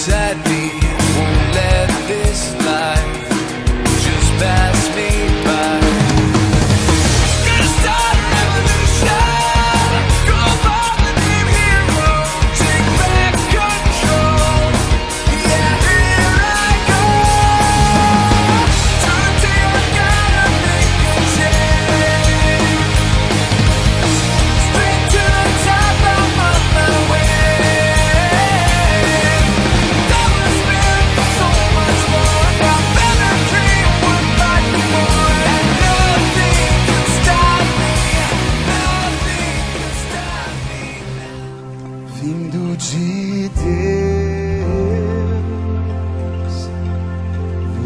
beside me, won't let this life just pass me by. Gonna start a revolution, go find the new hero, take back control. Yeah, here I go. To the tail, I gotta make a change. Straight to the top, I'm on my way. Vindo de Deus,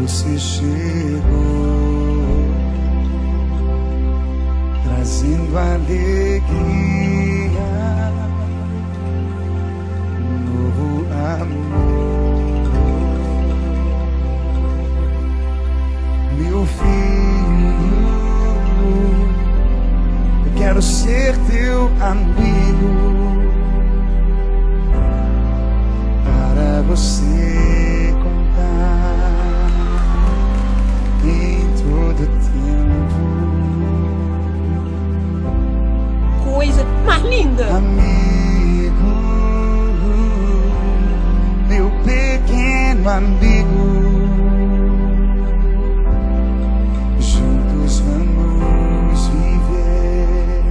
você chegou, trazendo alegria, um novo amor. Meu filho, eu quero ser teu amigo, para você contar em todo tempo. Coisa mais linda! Amigo, meu pequeno amigo, juntos vamos viver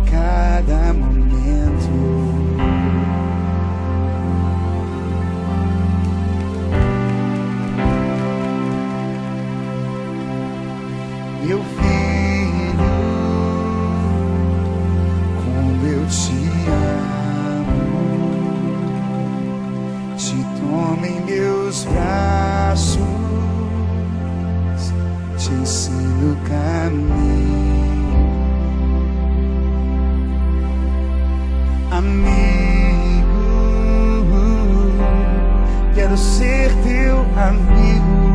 cada momento. Meu filho, como eu te amo, te tomo em meus braços, te ensino o caminho. Amigo, quero ser teu amigo,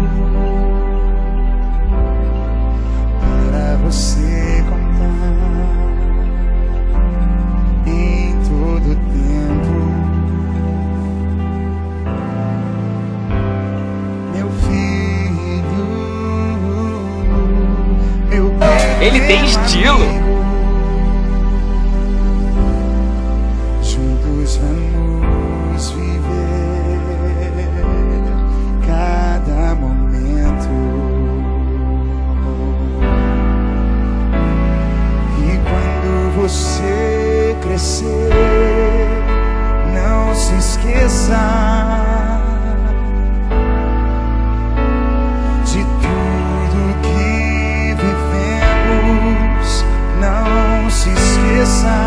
você contar em todo tempo. Meu filho, meu pequeno Ele tem estilo. amigo, juntos vamos viver cada momento. Você crescer, não se esqueça de tudo que vivemos. Não se esqueça,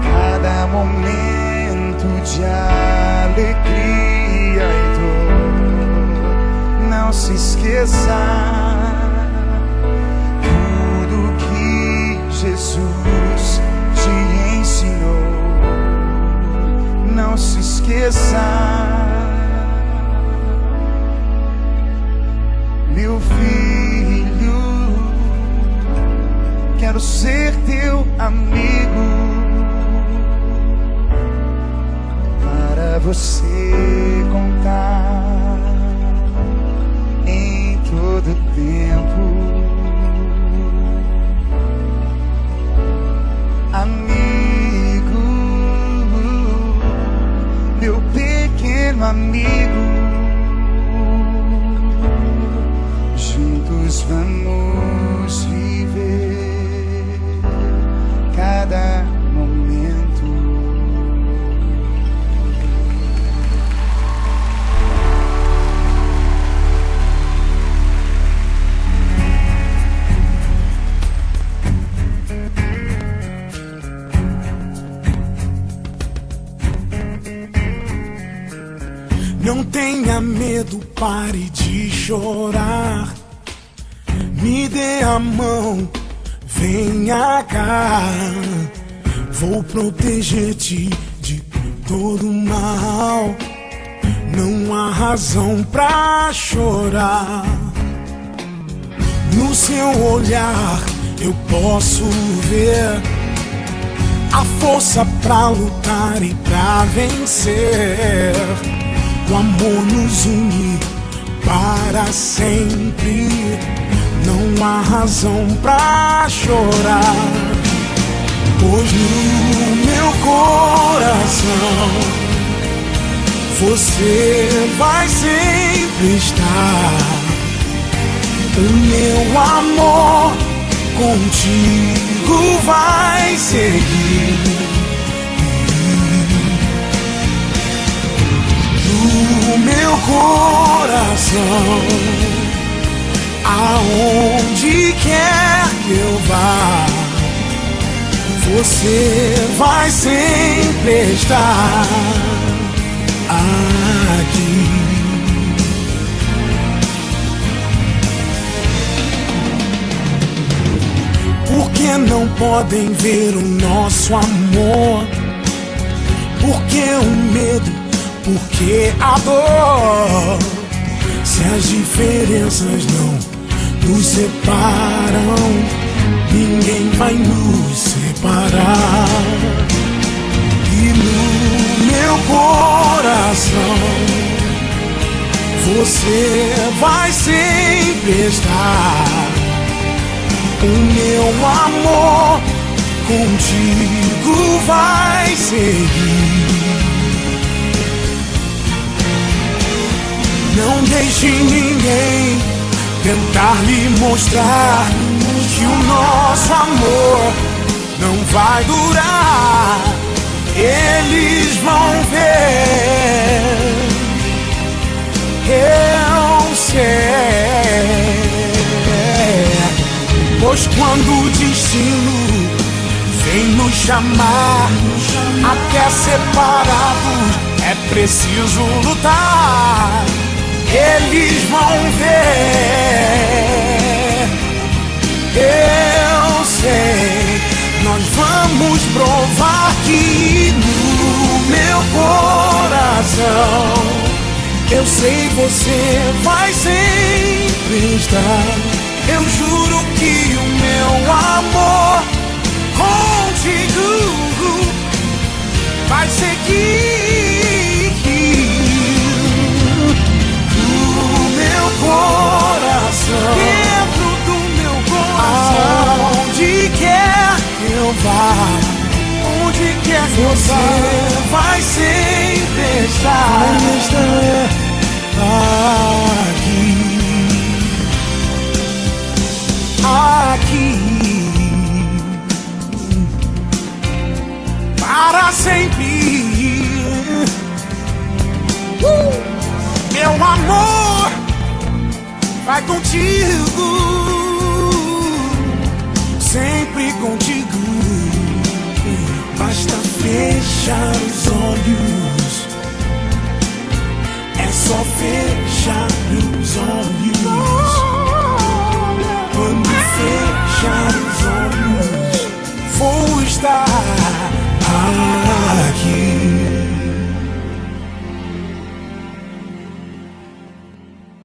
cada momento de alegria e dor. Não se esqueça Jesus te ensinou. Não se esqueça, meu filho, quero ser teu amigo, para você contar em todo tempo. Amigo, meu pequeno amigo, juntos vamos viver cada momento. Não tenha medo, pare de chorar. Me dê a mão, venha cá. Vou proteger-te de todo mal. Não há razão pra chorar. No seu olhar eu posso ver a força pra lutar e pra vencer. O amor nos une para sempre. Não há razão pra chorar, pois no meu coração você vai sempre estar. O meu amor contigo vai seguir. No meu coração, aonde quer que eu vá, você vai sempre estar aqui. Por que não podem ver o nosso amor? Por que o medo? Por que a dor? Se as diferenças não nos separam, ninguém vai nos separar. E no meu coração você vai sempre estar. O meu amor contigo vai seguir. Não deixe ninguém tentar lhe mostrar que o nosso amor não vai durar. Eles vão ver, eu sei. Pois quando o destino vem nos chamar, até separados é preciso lutar. Eles vão ver, eu sei. Nós vamos provar que no meu coração, eu sei você vai sempre estar. Eu juro que o meu amor contigo vai seguir. No meu coração, dentro do meu coração, aonde quer que eu vá, onde quer que você vai sempre estar. Aqui. Aqui para sempre. Meu amor vai contigo, sempre contigo. Basta fechar os olhos, é só fechar os olhos.